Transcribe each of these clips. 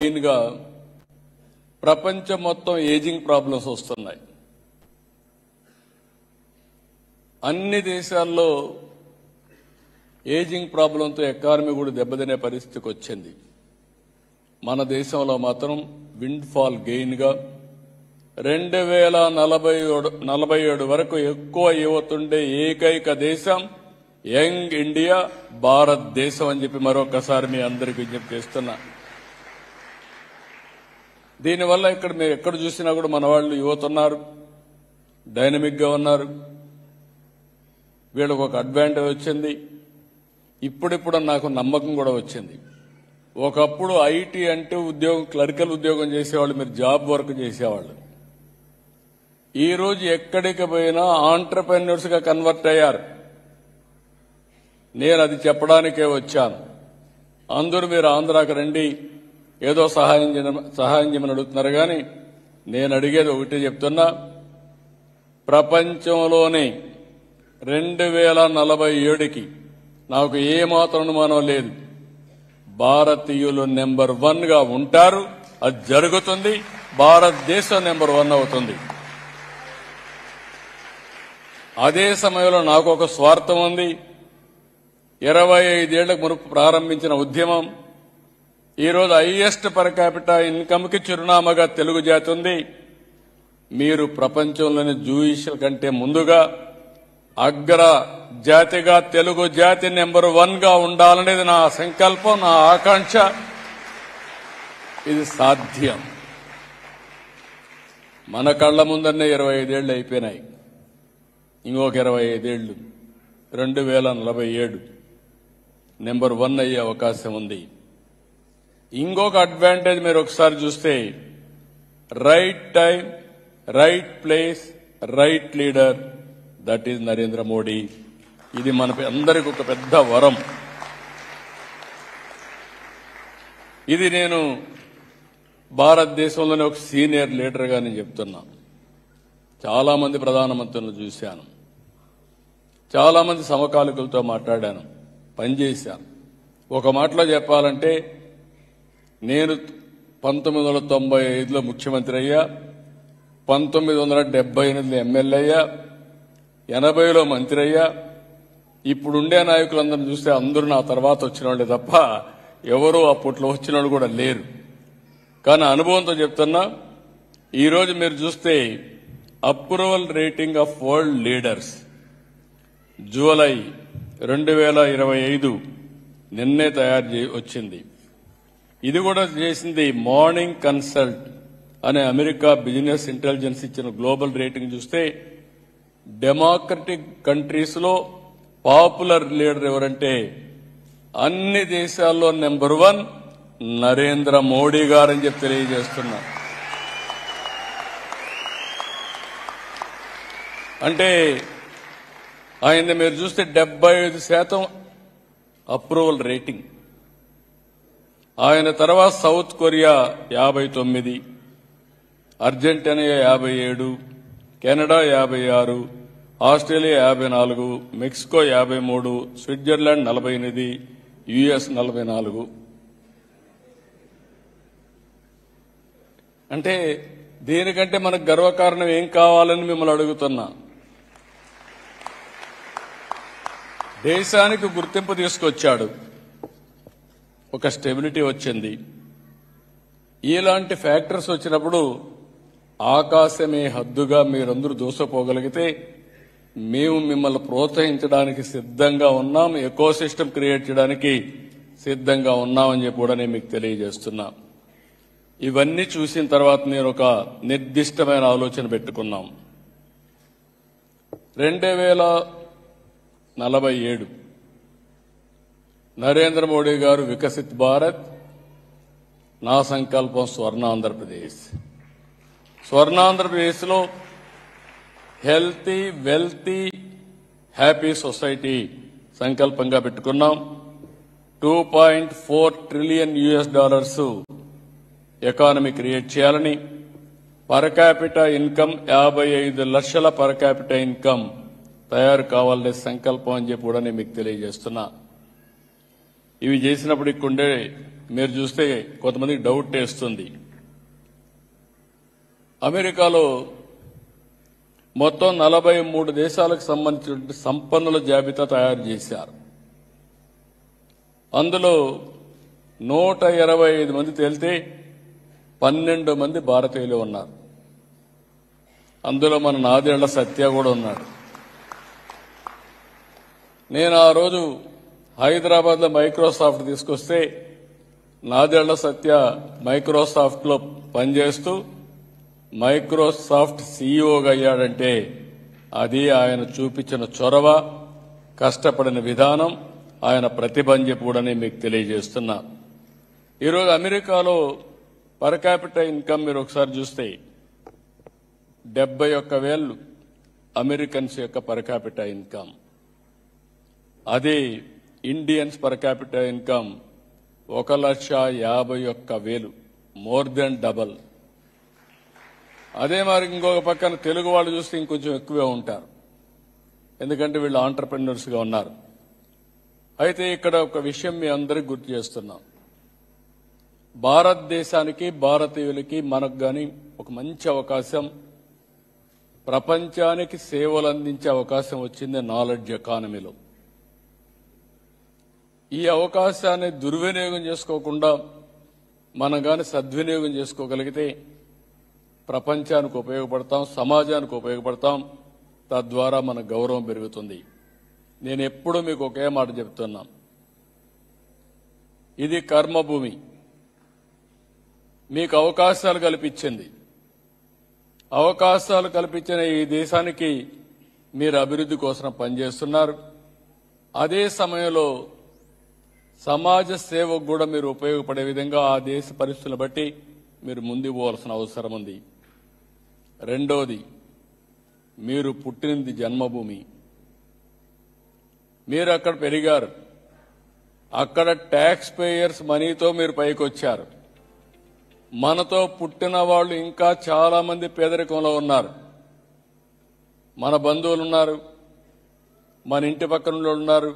మెయిన్గా ప్రపంచం మొత్తం ఏజింగ్ ప్రాబ్లమ్స్ వస్తున్నాయి. అన్ని దేశాల్లో ఏజింగ్ ప్రాబ్లంతో ఎకానమీ కూడా దెబ్బతినే పరిస్థితికి వచ్చింది. మన దేశంలో మాత్రం విండ్ ఫాల్ గెయిన్గా 2047 వరకు ఎక్కువ యువతుండే ఏకైక దేశం యంగ్ ఇండియా భారతదేశం అని చెప్పి మరొకసారి మీ అందరికీ విజ్ఞప్తి చేస్తున్నా. దీనివల్ల ఇక్కడ మీరు ఎక్కడ చూసినా కూడా మన వాళ్ళు యువత ఉన్నారు, డైనమిక్ గా ఉన్నారు. వీళ్ళకు ఒక అడ్వాంటేజ్ వచ్చింది. ఇప్పుడిప్పుడు నాకు నమ్మకం కూడా వచ్చింది. ఒకప్పుడు ఐటీ అంటే ఉద్యోగం, క్లరికల్ ఉద్యోగం చేసేవాళ్ళు, మీరు జాబ్ వర్క్ చేసేవాళ్ళు. ఈ రోజు ఎక్కడికి పోయినా ఆంటర్‌ప్రెన్యూర్స్ గా కన్వర్ట్ అయ్యారు. నేను అది చెప్పడానికే వచ్చాను. అందరూ మీరు ఆంధ్రాకి రండి, ఏదో సహాయం చేయమని అడుగుతున్నారు. కానీ నేను అడిగేది ఒకటే చెప్తున్నా, ప్రపంచంలోనే 2047కి నాకు ఏమాత్రం అనుమానం లేదు, భారతీయులు నెంబర్ 1 గా ఉంటారు. అది జరుగుతుంది. భారతదేశం నెంబర్ 1 అవుతుంది. అదే సమయంలో నాకు ఒక స్వార్థం ఉంది. 25 ఏళ్లకు మునుపు ప్రారంభించిన ఉద్యమం ఈరోజు హైయెస్ట్ పర్ క్యాపిటల్ ఇన్కమ్ కి చిరునామాగా తెలుగు జాతి ఉంది. మీరు ప్రపంచంలోని జూయిష్ కంటే ముందుగా అగ్ర జాతిగా తెలుగు జాతి నెంబర్ 1 గా ఉండాలనేది నా సంకల్పం, నా ఆకాంక్ష. ఇది సాధ్యం. మన కళ్ల ముందరనే 25 ఏళ్లు అయిపోయినాయి. ఇంకొక 25 ఏళ్లు 2047 నెంబర్ 1 అయ్యే అవకాశం ఉంది. ఇంకొక అడ్వాంటేజ్ మీరు ఒకసారి చూస్తే, right time, right place, right leader, that is Narendra Modi. ఇది మన అందరికీ ఒక పెద్ద వరం. ఇది నేను భారతదేశంలోనే ఒక సీనియర్ లీడర్గా నేను చెప్తున్నా. చాలా మంది ప్రధానమంత్రులను చూశాను, చాలా మంది సమకాలికులతో మాట్లాడాను, పనిచేశాను. ఒక మాటలో చెప్పాలంటే, నేను 1995లో ముఖ్యమంత్రి అయ్యా, 1978లో ఎమ్మెల్యే అయ్యా, 80లో మంత్రి అయ్యా. ఇప్పుడుండే నాయకులందరినీ చూస్తే అందరూ నా తర్వాత వచ్చిన వాళ్ళే తప్ప ఎవరూ అప్పట్లో వచ్చిన వాళ్ళు కూడా లేరు. కానీ అనుభవంతో చెప్తున్నా, ఈరోజు మీరు చూస్తే approval rating of world leaders July 2025 నిన్నే వచ్చింది. ఇది కూడా చేసింది మార్నింగ్ కన్సల్ట్ అనే అమెరికా బిజినెస్ ఇంటెలిజెన్స్ ఇచ్చిన గ్లోబల్ రేటింగ్ చూస్తే, డెమోక్రటిక్ కంట్రీస్ లో పాపులర్ లీడర్ ఎవరంటే అన్ని దేశాల్లో నెంబర్ 1 నరేంద్ర మోడీ గారని చెప్పి తెలియజేస్తున్నా. అంటే ఆయన మీరు చూస్తే 75% అప్రూవల్ రేటింగ్. ఆయన తర్వాత south Korea 59, Argentina 57, Canada 56, Australia 54, Mexico 53, Switzerland 48, US 44. అంటే దీనికంటే మనకు గర్వకారణం ఏం కావాలని మిమ్మల్ని అడుగుతున్నా. దేశానికి గుర్తింపు తీసుకొచ్చాడు, ఒక స్టెబిలిటీ వచ్చింది. ఇలాంటి ఫ్యాక్టర్స్ వచ్చినప్పుడు ఆకాశమే హద్దుగా మీరందరూ దూసుకుపోగలిగితే మేము మిమ్మల్ని ప్రోత్సహించడానికి సిద్ధంగా ఉన్నాం, ఎకోసిస్టమ్ క్రియేట్ చేయడానికి సిద్ధంగా ఉన్నామని చెప్పి కూడా నేను మీకు తెలియజేస్తున్నా. ఇవన్నీ చూసిన తర్వాత నేను ఒక నిర్దిష్టమైన ఆలోచన పెట్టుకున్నాం. 2047 నరేంద్ర మోడీ గారు వికసిత్ భారత్, నా సంకల్పం స్వర్ణాంధ్రప్రదేశ్. స్వర్ణాంధ్రప్రదేశ్లో హెల్తీ, వెల్తీ, హ్యాపీ సొసైటీ సంకల్పంగా పెట్టుకున్నాం. $2.4 ట్రిలియన్ ఎకానమీ క్రియేట్ చేయాలని, పర్ క్యాపిటా ఇన్కమ్ 55 లక్షల పర్ క్యాపిటా ఇన్కమ్ తయారు కావాలనే సంకల్పం అని చెప్పి కూడా నేను మీకు తెలియజేస్తున్నా. ఇవి చేసినప్పుడు ఇక్కడుండే మీరు చూస్తే కొంతమందికి డౌట్ వేస్తుంది. అమెరికాలో మొత్తం 43 దేశాలకు సంబంధించిన సంపన్నుల జాబితా తయారు చేశారు. అందులో 125 మంది తేలితే 12 మంది భారతీయులు ఉన్నారు. అందులో మన నాదేళ్ల సత్య కూడా ఉన్నాడు. నేను ఆ రోజు హైదరాబాద్లో మైక్రోసాఫ్ట్ తీసుకొస్తే నాదేళ్ల సత్య మైక్రోసాఫ్ట్లో పనిచేస్తూ మైక్రోసాఫ్ట్ సీఈఓగా అయ్యాడంటే అది ఆయన చూపించిన చొరవ, కష్టపడిన విధానం, ఆయన ప్రతిభ అని చెప్పి కూడా మీకు తెలియజేస్తున్నా. ఈరోజు అమెరికాలో పర్ క్యాపిటల్ ఇన్కమ్ మీరు ఒకసారి చూస్తే 71,000 అమెరికన్స్ యొక్క పర్ క్యాపిటల్ ఇన్కమ్. అదే Indians per capital income 1,51,000, more than double. అదే మరి ఇంకొక పక్కన తెలుగు వాళ్ళు చూస్తే ఇంకొంచెం ఎక్కువే ఉంటారు, ఎందుకంటే వీళ్ళు ఆంటర్ప్రెన్యూర్స్గా ఉన్నారు. అయితే ఇక్కడ ఒక విషయం మీ అందరికీ గుర్తు చేస్తున్నాం. భారతదేశానికి, భారతీయులకి, మనకు గాని ఒక మంచి అవకాశం, ప్రపంచానికి సేవలు అందించే అవకాశం వచ్చింది నాలెడ్జ్ ఎకానమీలో. ఈ అవకాశాన్ని దుర్వినియోగం చేసుకోకుండా మనం గాని సద్వినియోగం చేసుకోగలిగితే ప్రపంచానికి ఉపయోగపడతాం, సమాజానికి ఉపయోగపడతాం. తద్వారా మన గౌరవం పెరుగుతుంది. నేను ఎప్పుడూ మీకు ఒకే మాట చెప్తున్నా, ఇది కర్మభూమి. మీకు అవకాశాలు కల్పించింది. అవకాశాలు కల్పించిన ఈ దేశానికి మీరు అభివృద్ధి కోసం పనిచేస్తున్నారు. అదే సమయంలో సమాజ సేవకు కూడా మీరు ఉపయోగపడే విధంగా ఆ దేశ పరిస్థితులను బట్టి మీరు ముందుకు పోవాల్సిన అవసరం ఉంది. రెండోది, మీరు పుట్టినది జన్మభూమి. మీరు అక్కడ పెరిగారు. అక్కడ ట్యాక్స్ పేయర్స్ మనీతో మీరు పైకి వచ్చారు. మనతో పుట్టిన వాళ్ళు ఇంకా చాలా మంది పేదరికంలో ఉన్నారు. మన బంధువులు ఉన్నారు, మన ఇంటి పక్కన ఉన్నారు,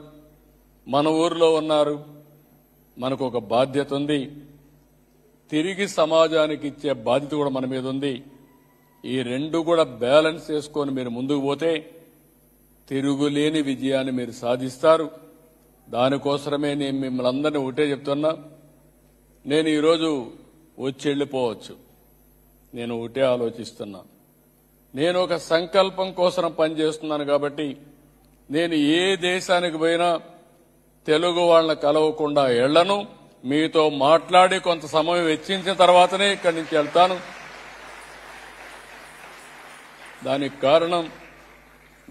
మన ఊర్లో ఉన్నారు. మనకు ఒక బాధ్యత ఉంది. తిరిగి సమాజానికి ఇచ్చే బాధ్యత కూడా మన మీద ఉంది. ఈ రెండు కూడా బ్యాలెన్స్ చేసుకొని మీరు ముందుకు పోతే తిరుగులేని విజయాన్ని మీరు సాధిస్తారు. దానికోసమే నేను మిమ్మల్ని అందరినీ ఒకటే చెప్తున్నా. నేను ఈరోజు వచ్చి వెళ్ళిపోవచ్చు. నేను ఒకటే ఆలోచిస్తున్నా. నేను ఒక సంకల్పం కోసం పనిచేస్తున్నాను కాబట్టి నేను ఏ దేశానికి పోయినా తెలుగు వాళ్ళని కలవకుండా ఎళ్లను. మీతో మాట్లాడి కొంత సమయం వెచ్చించిన తర్వాతనే ఇక్కడి నుంచి వెళ్తాను. దానికి కారణం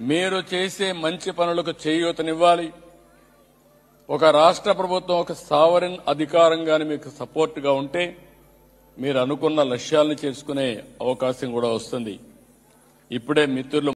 మీరు చేసే మంచి పనులకు చేయూతనివ్వాలి. ఒక రాష్ట్ర ప్రభుత్వం ఒక సావరిన్ అధికారంగానే మీకు సపోర్ట్గా ఉంటే మీరు అనుకున్న లక్ష్యాలను చేసుకునే అవకాశం కూడా వస్తుంది. ఇప్పుడే మిత్రులు